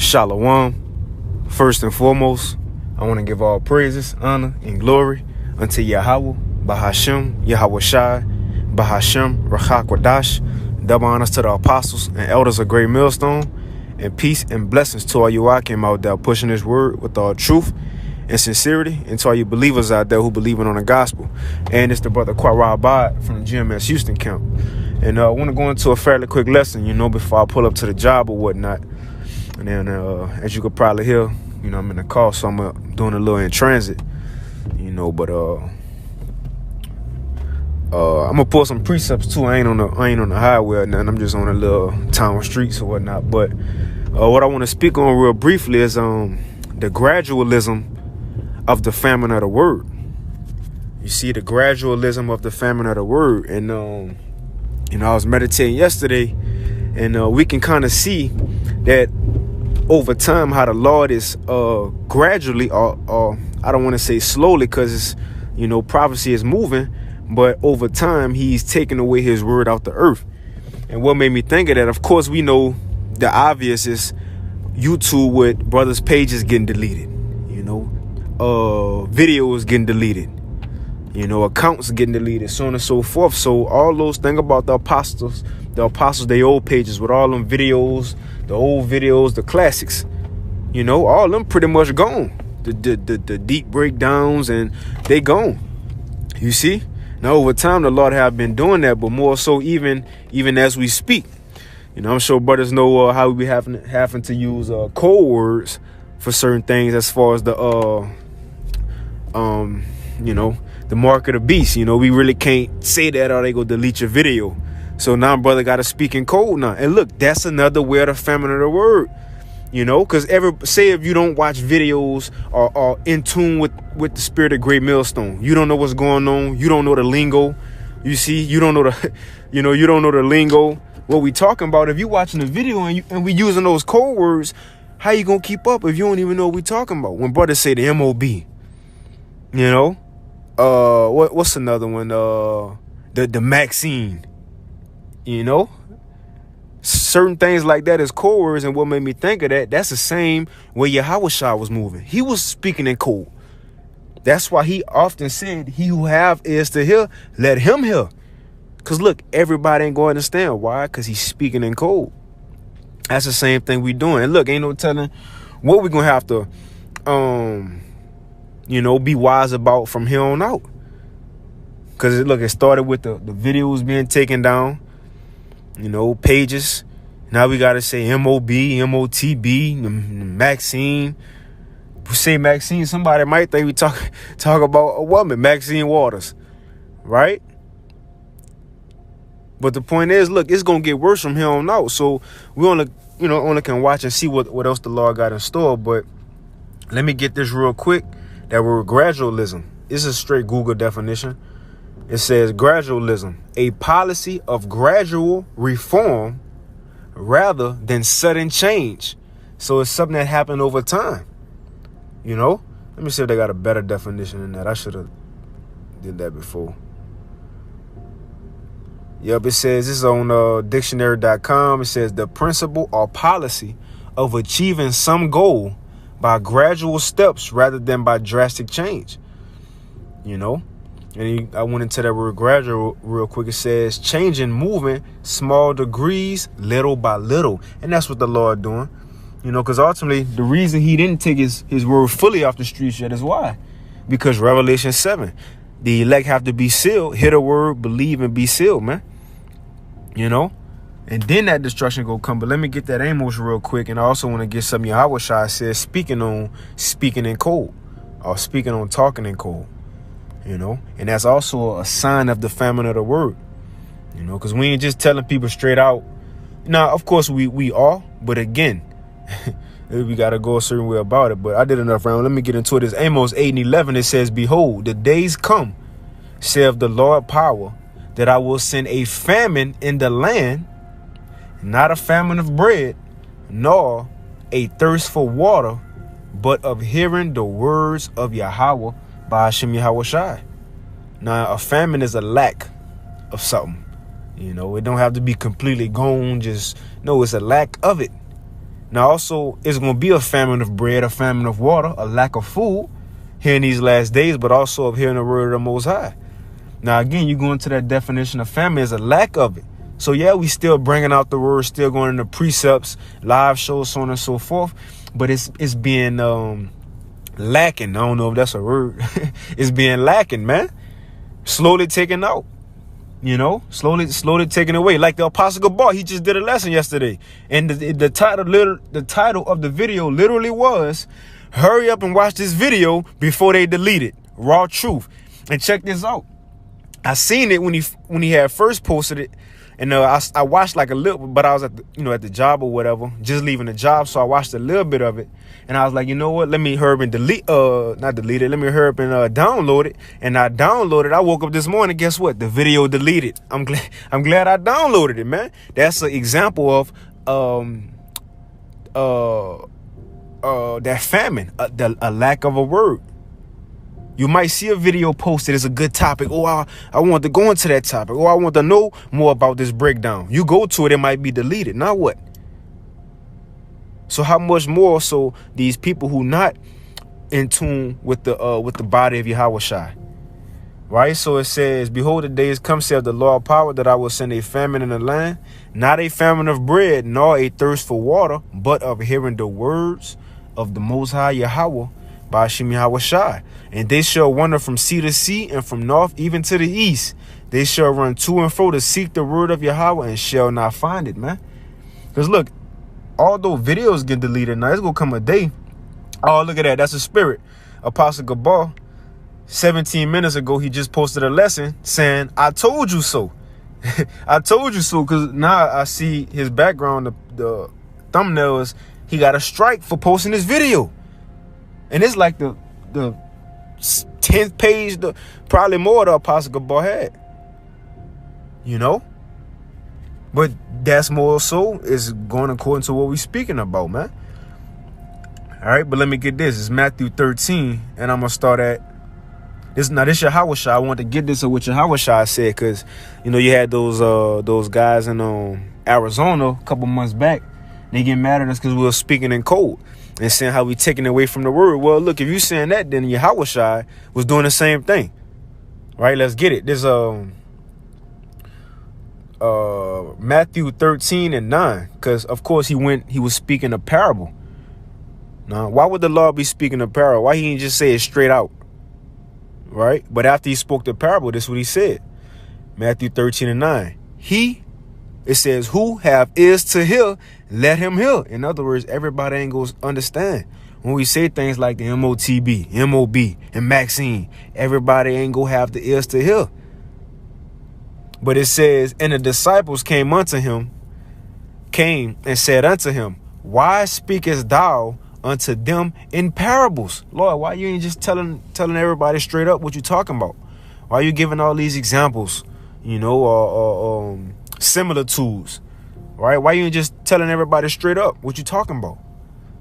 Shalom. First and foremost, I want to give all praises, honor, and glory unto Yahweh, Bahashem, Yahweh Shai, Bahashem, Rachakwadash. Double honors to the apostles and elders of Great Millstone, and peace and blessings to all you out came out there pushing this word with all truth and sincerity, and to all you believers out there who believing on the gospel. And it's the brother Quara Abad from the GMS Houston camp. And I want to go into a fairly quick lesson, before I pull up to the job or whatnot. And then, as you could probably hear, I'm in the car, so I'm doing a little in transit, but I'm gonna pull some precepts too. I ain't on the highway or nothing. I'm just on a little town streets or whatnot. But what I want to speak on real briefly is the gradualism of the famine of the word. You see, the gradualism of the famine of the word. And I was meditating yesterday, and we can kind of see that over time how the Lord is gradually, or I don't want to say slowly, because it's, prophecy is moving, but over time he's taking away his word out the earth. And what made me think of that, of course, we know the obvious is YouTube with brothers' pages getting deleted, videos getting deleted, accounts getting deleted, so on and so forth. So all those things about the apostles, their old pages with all them videos, the old videos, the classics, all them pretty much gone. The deep breakdowns, and they gone. You see? Now over time the Lord have been doing that, but more so even as we speak. I'm sure brothers know how we be having to use code words for certain things, as far as the the mark of the beast. We really can't say that or they go delete your video. So now brother got to speak in code now. And look, that's another way of the famine of the word. Because say if you don't watch videos or in tune with the spirit of Great Millstone, you don't know what's going on. You don't know the lingo. You see, you don't know the, you don't know the lingo. What we talking about? If you watching the video and we using those code words, how you gonna keep up if you don't even know what we talking about? When brothers say the MOB, what's another one? The Maxine, certain things like that is code words. And what made me think of that, that's the same way Yahweh Shai was moving. He was speaking in code. That's why he often said, he who have ears to hear, let him hear. Because look, everybody ain't going to understand. Why? Because he's speaking in code. That's the same thing we doing. And look, ain't no telling what we're going to have to, be wise about from here on out. Because look, it started with the videos being taken down. Pages. Now we got to say MOB, MOTB, Maxine. We say Maxine, somebody might think we talk about a woman, Maxine Waters, right? But the point is, look, it's going to get worse from here on out. So we only can watch and see what else the Lord got in store. But let me get this real quick. That word gradualism. It's a straight Google definition. It says gradualism, a policy of gradual reform rather than sudden change. So it's something that happened over time. Let me see if they got a better definition than that. I should have did that before. Yep, it says, this is on dictionary.com. It says the principle or policy of achieving some goal by gradual steps rather than by drastic change. And I went into that word gradual real quick. It says changing, moving, small degrees, little by little. And that's what the Lord doing. Because ultimately the reason he didn't take his word fully off the streets yet is why? Because Revelation 7, the elect have to be sealed. Hear the word, believe, and be sealed, man. And then that destruction go come. But let me get that Amos real quick. And I also want to get something Yahweh Shai says, speaking in code, or speaking on talking in code. And that's also a sign of the famine of the word, because we ain't just telling people straight out. Now, of course, we are. But again, we got to go a certain way about it. But I did enough round. Let me get into it. It's Amos 8:11. It says, behold, the days come, saith the Lord power, that I will send a famine in the land, not a famine of bread, nor a thirst for water, but of hearing the words of Yahweh, by Hashem Yahweh Shai. Now, a famine is a lack of something. It don't have to be completely gone. No, it's a lack of it. Now also, it's going to be a famine of bread, a famine of water, a lack of food here in these last days, but also of hearing the word of the Most High. Now, again, you go into that definition of famine as a lack of it. So, yeah, we still bringing out the word, still going into precepts, live shows, so on and so forth. But it's being lacking. I don't know if that's a word. It's being lacking, man. Slowly taken out. You know, slowly taken away. Like the Apostle Gabar, he just did a lesson yesterday. And the title of the video literally was, hurry up and watch this video before they delete it. Raw truth. And check this out. I seen it when he had first posted it. And I watched like a little, but I was at the job or whatever, just leaving the job. So I watched a little bit of it, and I was like, you know what? Let me hurry and not delete it. Let me hurry and download it. And I downloaded. I woke up this morning. Guess what? The video deleted. I'm glad I downloaded it, man. That's an example of that famine, a lack of a word. You might see a video posted as a good topic. Oh, I want to go into that topic. Oh, I want to know more about this breakdown. You go to it, it might be deleted. Now what? So how much more so these people who not in tune with the body of Yahushua, right? So it says, behold, the days come, saith the Lord of power, that I will send a famine in the land, not a famine of bread, nor a thirst for water, but of hearing the words of the Most High Yahweh, by Hashem Yahushua. And they shall wander from sea to sea, and from north even to the east. They shall run to and fro to seek the word of Yahweh, and shall not find it, man. Because look, although videos get deleted, now it's going to come a day. Oh, look at that. That's a spirit. Apostle Gabar, 17 minutes ago, he just posted a lesson saying, I told you so. I told you so, because now I see his background, the thumbnail is, he got a strike for posting this video. And it's like the 10th page, probably more, the Apostle Gabar had. You know? But that's more so is going according to what we're speaking about, man. All right, but let me get this. It's Matthew 13, and I'm going to start at this. Now, this Yahushua. I want to get this of what Yahushua said, because, you had those guys in Arizona a couple months back. They get mad at us because we were speaking in code and saying how we taking away from the word. Well, look, if you saying that, then Yahushua was doing the same thing. Right? Let's get it. There's Matthew 13 and 9, because of course he was speaking a parable. Now, why would the Lord be speaking a parable? Why he didn't just say it straight out? Right? But after he spoke the parable, this is what he said. Matthew 13 and 9. It says, who have ears to hear, let him hear. In other words, everybody ain't going to understand. When we say things like the MOTB, MOB, and Maxine, everybody ain't going to have the ears to hear. But it says, and the disciples came and said unto him, why speakest thou unto them in parables? Lord, why you ain't just telling everybody straight up what you talking about? Why are you giving all these examples, similitudes, right? Why you ain't just telling everybody straight up what you talking about?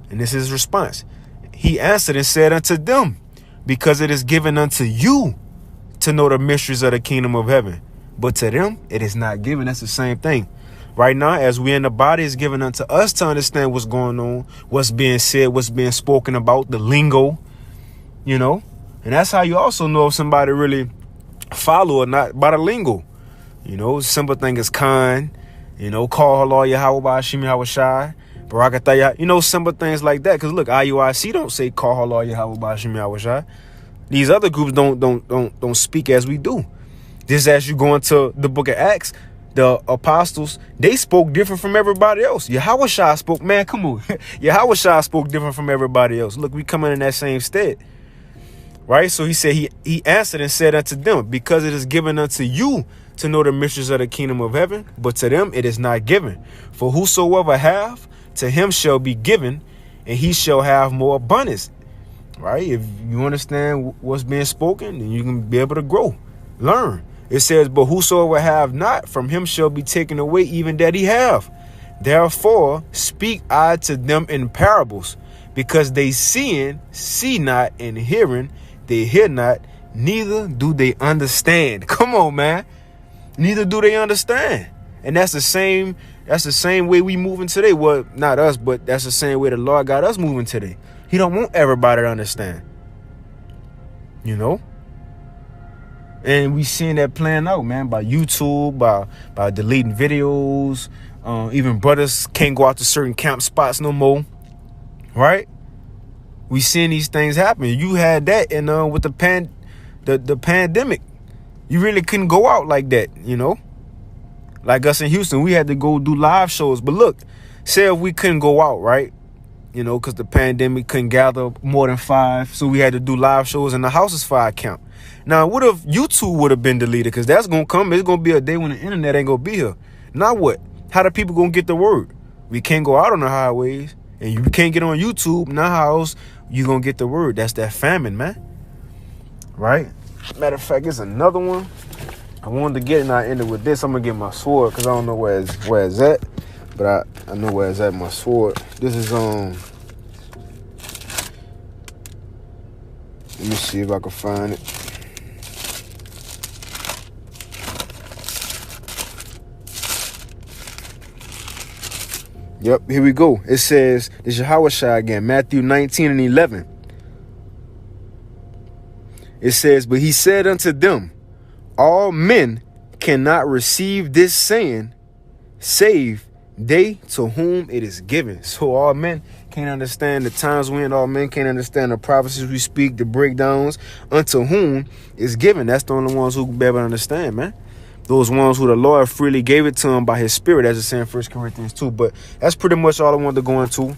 And this is his response. He answered and said unto them, because it is given unto you to know the mysteries of the kingdom of heaven, but to them it is not given. That's the same thing. Right now, as we in the body, is given unto us to understand what's going on, what's being said, what's being spoken about, the lingo, and that's how you also know if somebody really follow or not, by the lingo. Simple thing is Khan, call Allah Yahweh by Hashem Yahushai, Barakatah, simple things like that. Because look, IUIC don't say call Allah Yahweh by Hashem Yahushai. These other groups don't speak as we do. Just as you go into the book of Acts, the apostles, they spoke different from everybody else. Yahushua spoke, man, come on. Yahushua spoke different from everybody else. Look, we come in that same stead. Right? So he said, he answered and said unto them, because it is given unto you to know the mysteries of the kingdom of heaven, but to them it is not given. For whosoever have, to him shall be given, and he shall have more abundance. Right? If you understand what's being spoken, then you can be able to grow, learn. It says, but whosoever have not, from him shall be taken away even that he have. Therefore speak I to them in parables, because they see not, and hearing, they hear not, neither do they understand. Come on, man. Neither do they understand. And that's the same That's the same way we moving today. Well, not us, but that's the same way the Lord got us moving today. He don't want everybody to understand. You know? And we seeing that playing out, man, by YouTube, by deleting videos. Even brothers can't go out to certain camp spots no more. Right? We seeing these things happen. You had that with the pandemic. You really couldn't go out like that, you know? Like us in Houston, we had to go do live shows. But look, say if we couldn't go out, right? You know, because the pandemic couldn't gather more than 5. So we had to do live shows in the houses for our camp. Now, what if YouTube would have been deleted? Because that's going to come. It's going to be a day when the internet ain't going to be here. Now what? How the people going to get the word? We can't go out on the highways. And you can't get on YouTube. Now how else you going to get the word? That's that famine, man. Right? Matter of fact, it's another one. I wanted to get it and I ended with this. I'm going to get my sword because I don't know where it's at. But I know where it's at, my sword. This is, let me see if I can find it. Yep, here we go. It says, this is Yahushua again, Matthew 19:11. It says, but he said unto them, all men cannot receive this saying, save they to whom it is given. So all men can't understand the times we're in. All men can't understand the prophecies we speak, the breakdowns, unto whom is given. That's the only ones who can be able to understand, man. Those ones who the Lord freely gave it to them by his spirit, as it's in 1 Corinthians 2. But that's pretty much all I wanted to go into.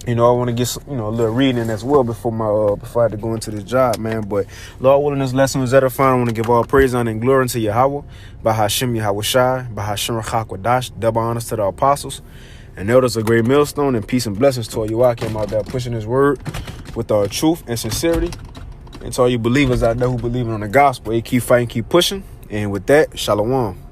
You know, I want to get some, a little reading as well before I had to go into this job, man. But Lord willing, this lesson was edifying. I want to give all praise, honor, and glory unto Yahweh, by Hashem Yahushai, by Hashem Rachakwadash, double honors to the apostles and elders of great millstone, and peace and blessings to all you out there out there pushing his word with our truth and sincerity. And to all you believers out there who believe on the gospel, keep fighting, keep pushing. And with that, shalom.